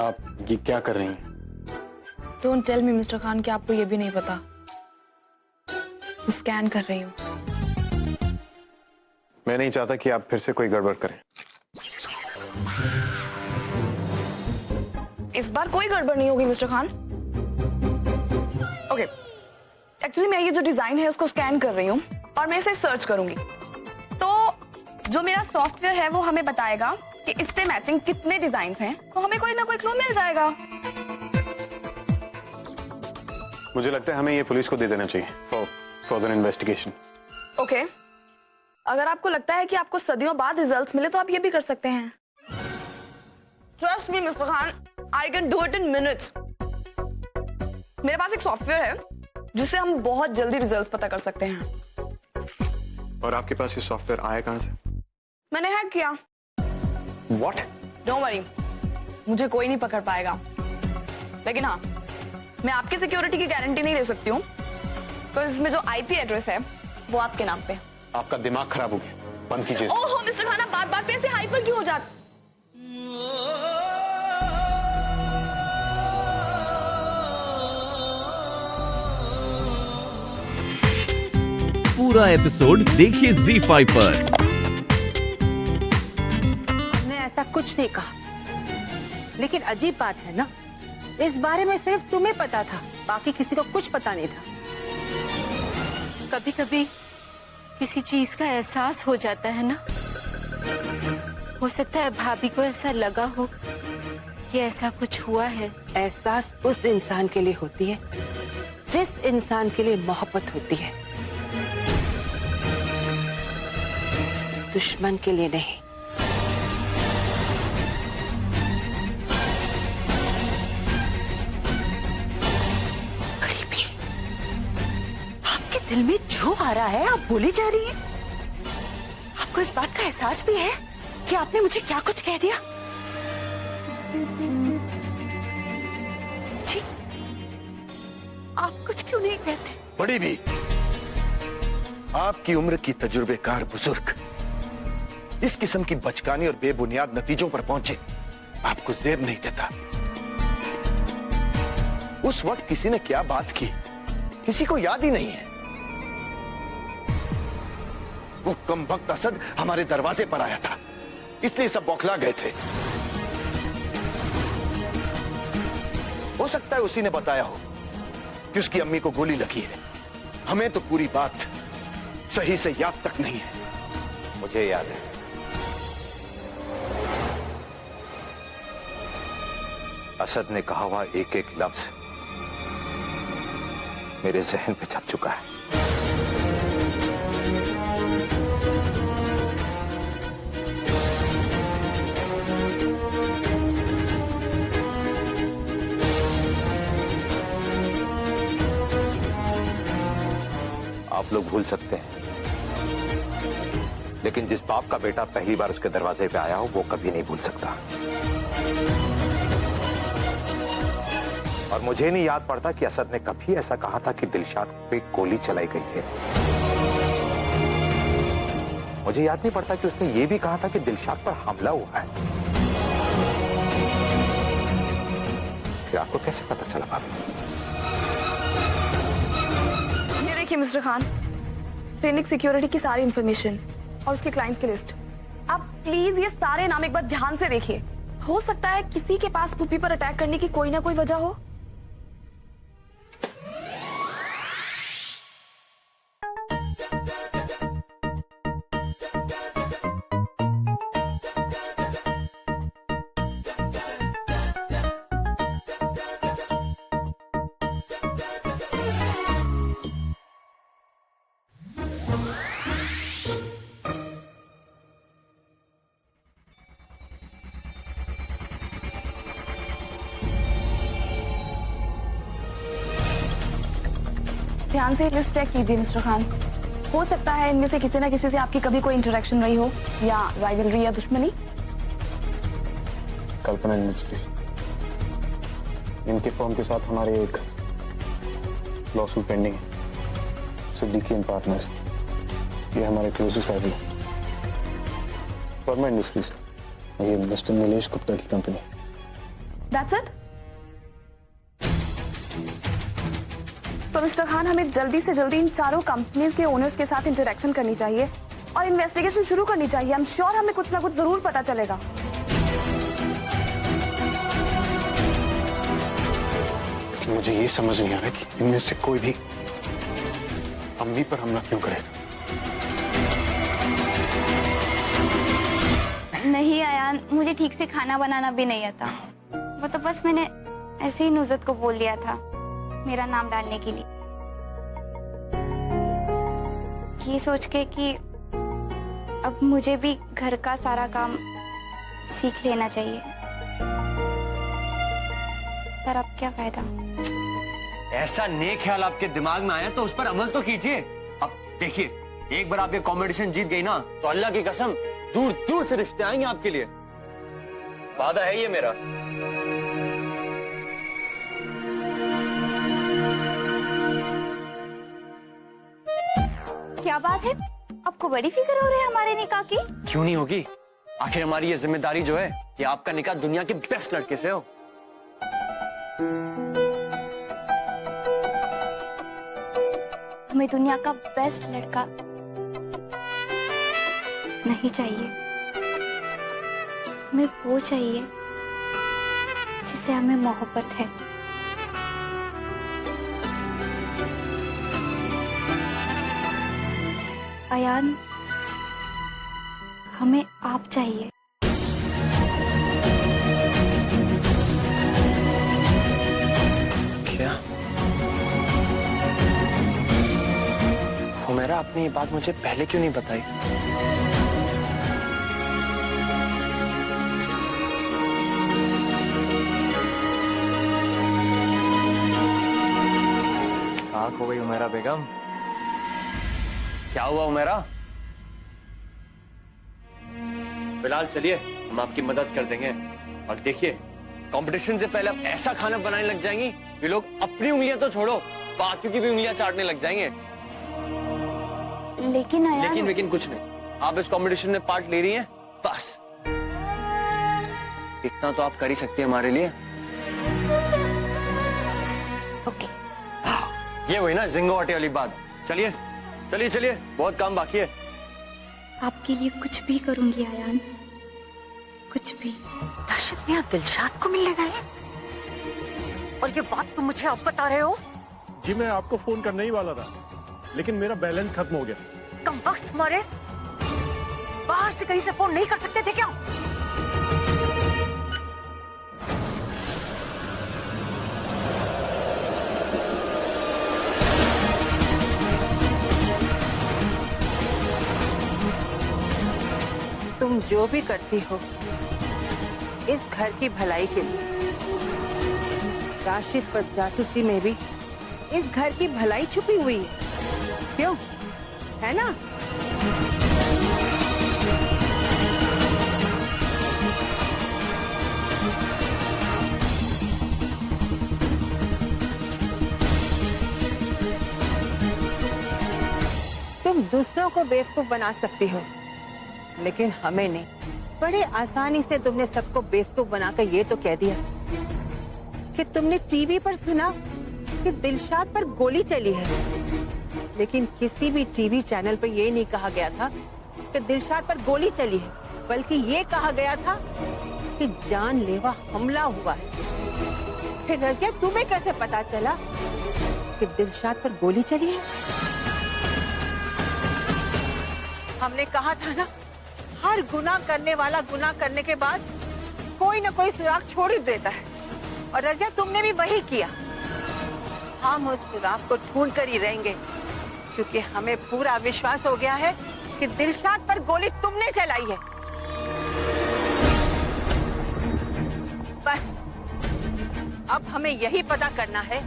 आप ये क्या कर रही हैं? Don't tell me Mister Khan कि आपको ये भी नहीं पता। स्कैन कर रही हूँ। मैं नहीं चाहता कि आप फिर से कोई गड़बड़ करें। इस बार कोई गड़बड़ नहीं होगी मिस्टर खान। ओके, एक्चुअली मैं ये जो डिजाइन है उसको स्कैन कर रही हूँ और मैं इसे सर्च करूंगी, तो जो मेरा सॉफ्टवेयर है वो हमें बताएगा कि इससे मैचिंग कितने डिजाइन हैं, तो हमें कोई ना कोई क्लू मिल जाएगा। मुझे लगता है हमें ये पुलिस को दे देना चाहिए फॉर फर्दर इन्वेस्टिगेशन। ओके, अगर आपको लगता है कि आपको सदियों बाद रिजल्ट्स मिले तो आप ये भी कर सकते हैं। Trust me Mister Khan, I can do it in minutes. मेरे पास एक सॉफ्टवेयर है जिससे हम बहुत जल्दी रिजल्ट्स पता कर सकते हैं। और आपके पास ये सॉफ्टवेयर आया कहां से? मैंने हैक किया। What? डोंट वरी, मुझे कोई नहीं पकड़ पाएगा। लेकिन हाँ, मैं आपकी सिक्योरिटी की गारंटी नहीं ले सकती हूँ, बिकॉज़ इसमें जो आईपी एड्रेस है वो आपके नाम पे। आपका दिमाग खराब हो गया, बंद कीजिए। ओहो मिस्टर खान, आप बात बात पे ऐसे हाइपर क्यों हो जाते? पूरा एपिसोड देखिए ZEE5 पर। हमने ऐसा कुछ नहीं कहा, लेकिन अजीब बात है ना, इस बारे में सिर्फ तुम्हें पता था, बाकी किसी को कुछ पता नहीं था। कभी कभी किसी चीज का एहसास हो जाता है ना। हो सकता है भाभी को ऐसा लगा हो कि ऐसा कुछ हुआ है। एहसास उस इंसान के लिए होती है जिस इंसान के लिए मोहब्बत होती है, दुश्मन के लिए नहीं। आपके दिल में जो आ रहा है आप बोली जा रही है। आपको इस बात का एहसास भी है कि आपने मुझे क्या कुछ कह दिया? जी, आप कुछ क्यों नहीं कहते? बड़ी भी, आपकी उम्र की तजुर्बेकार बुजुर्ग इस किस्म की बचकानी और बेबुनियाद नतीजों पर पहुंचे आपको जेब नहीं देता। उस वक्त किसी ने क्या बात की किसी को याद ही नहीं है। वो कमबख्त असद हमारे दरवाजे पर आया था, इसलिए सब बौखला गए थे। हो सकता है उसी ने बताया हो कि उसकी अम्मी को गोली लगी है। हमें तो पूरी बात सही से याद तक नहीं है। मुझे याद है। असद ने कहा हुआ एक एक लफ्ज मेरे जहन पे छप चुका है। आप लोग भूल सकते हैं, लेकिन जिस बाप का बेटा पहली बार उसके दरवाजे पे आया हो वो कभी नहीं भूल सकता। और मुझे नहीं याद पड़ता कि असद ने कभी ऐसा कहा था कि दिलशाद पे गोली चलाई गई है। मुझे याद नहीं पड़ता कि उसने ये भी कहा था कि दिलशाद पर हमला हुआ है। फिर आपको कैसे पता चला भाभी? ये देखिए मिस्टर खान, क्लिनिक सिक्योरिटी की सारी इंफॉर्मेशन और उसके क्लाइंट्स की लिस्ट। आप प्लीज ये सारे नाम एक बार ध्यान से देखिए। हो सकता है किसी के पास पुप्पी पर अटैक करने की कोई ना कोई वजह हो। ध्यान से लिस्ट चेक कीजिए मिस्टर खान। हो सकता है इनमें से किसी ना किसी से आपकी कभी कोई इंटरेक्शन रही हो, या राइवलरी या दुश्मनी। कल्पना इंडस्ट्रीज, इनके फर्म के साथ हमारे एक लॉसूट पेंडिंग है। सिद्दीकी एंड पार्टनर्स, ये हमारे क्लोजेस्ट राइवल है। वर्मा इंडस्ट्रीज, ये मिस्टर नीलेश गुप्ता की कंपनी। That's it. तो मिस्टर खान, हमें जल्दी से जल्दी इन चारों कंपनीज के ओनर्स के साथ इंटरेक्शन करनी चाहिए और इन्वेस्टिगेशन शुरू करनी चाहिए। आई एम श्योर हमें कुछ ना कुछ जरूर पता चलेगा। लेकिन मुझे ये समझ नहीं आ रहा कि इनमें से कोई भी अम्मी पर हमला क्यों करेगा। नहीं अयान, मुझे ठीक से खाना बनाना भी नहीं आता। वो तो बस मैंने ऐसे ही नुज़त को बोल दिया था मेरा नाम डालने के लिए, ये सोच के कि अब मुझे भी घर का सारा काम सीख लेना चाहिए। पर अब क्या फायदा। ऐसा नेक ख्याल आपके दिमाग में आया तो उस पर अमल तो कीजिए। अब देखिए, एक बार आप ये कॉम्पिटिशन जीत गई ना तो अल्लाह की कसम दूर दूर से रिश्ते आएंगे आपके लिए, वादा है ये मेरा। क्या बात है, आपको बड़ी फिक्र हो रही है हमारे निकाह की? क्यों नहीं होगी, आखिर हमारी ये जिम्मेदारी जो है कि आपका निकाह दुनिया के बेस्ट लड़के से हो। हमें दुनिया का बेस्ट लड़का नहीं चाहिए, हमें वो चाहिए जिससे हमें मोहब्बत है। अयान, हमें आप चाहिए। क्या हुमैरा, आपने ये बात मुझे पहले क्यों नहीं बताई? आँख हो गई हुमैरा बेगम। क्या हुआ हुमैरा? फिलहाल चलिए, हम आपकी मदद कर देंगे। और देखिए, कंपटीशन से पहले आप ऐसा खाना बनाने लग जाएंगी कि लोग अपनी उंगलियां तो छोड़ो, बाकियों की भी उंगलियां चाटने लग जाएंगे। लेकिन अयान, लेकिन कुछ नहीं, आप इस कंपटीशन में पार्ट ले रही हैं, बस इतना तो आप कर ही सकती हैं हमारे लिए। ओके। ये हुई ना जिंगोटे वाली बात। चलिए चलिए चलिए, बहुत काम बाकी है। आपके लिए कुछ भी करूंगी अयान, कुछ भी। राशिद मियां दिलशाद को मिलने गए और ये बात तुम मुझे अब बता रहे हो? जी मैं आपको फोन करने ही वाला था, लेकिन मेरा बैलेंस खत्म हो गया। कम वक्त हमारे बाहर से कहीं से फोन नहीं कर सकते थे क्या? तुम जो भी करती हो इस घर की भलाई के लिए, राशिद पर जासूसी में भी इस घर की भलाई छुपी हुई है, क्यों? है ना? तुम दूसरों को बेवकूफ बना सकती हो, लेकिन हमें नहीं। बड़े आसानी से तुमने सबको बेवकूफ बनाकर ये तो कह दिया कि तुमने टीवी पर सुना कि दिलशाद पर गोली चली है, लेकिन किसी भी टीवी चैनल पर ये नहीं कहा गया था कि दिलशाद पर गोली चली है, बल्कि ये कहा गया था कि जानलेवा हमला हुआ है। फिर रज़िया, तुम्हें कैसे पता चला कि दिलशाद पर गोली चली है? हमने कहा था ना, हर गुनाह करने वाला गुनाह करने के बाद कोई ना कोई सुराग छोड़ ही देता है, और रज़िया तुमने भी वही किया। हम उस सुराग को ढूंढ कर ही रहेंगे, क्योंकि हमें पूरा विश्वास हो गया है कि दिलशाद पर गोली तुमने चलाई है। बस अब हमें यही पता करना है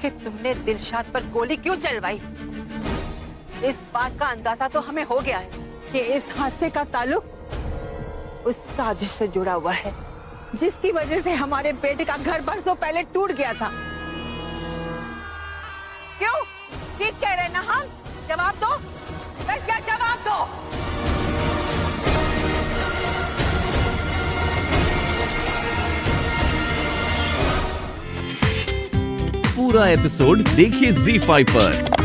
कि तुमने दिलशाद पर गोली क्यों चलवाई। इस बात का अंदाजा तो हमें हो गया है कि इस हादसे का ताल्लुक उस साजिश से जुड़ा हुआ है जिसकी वजह से हमारे बेटे का घर बरसों पहले टूट गया था। क्यों? ठीक कह रहे ना हम? जवाब दो, बस क्या जवाब दो। पूरा एपिसोड देखिए ZEE5 पर।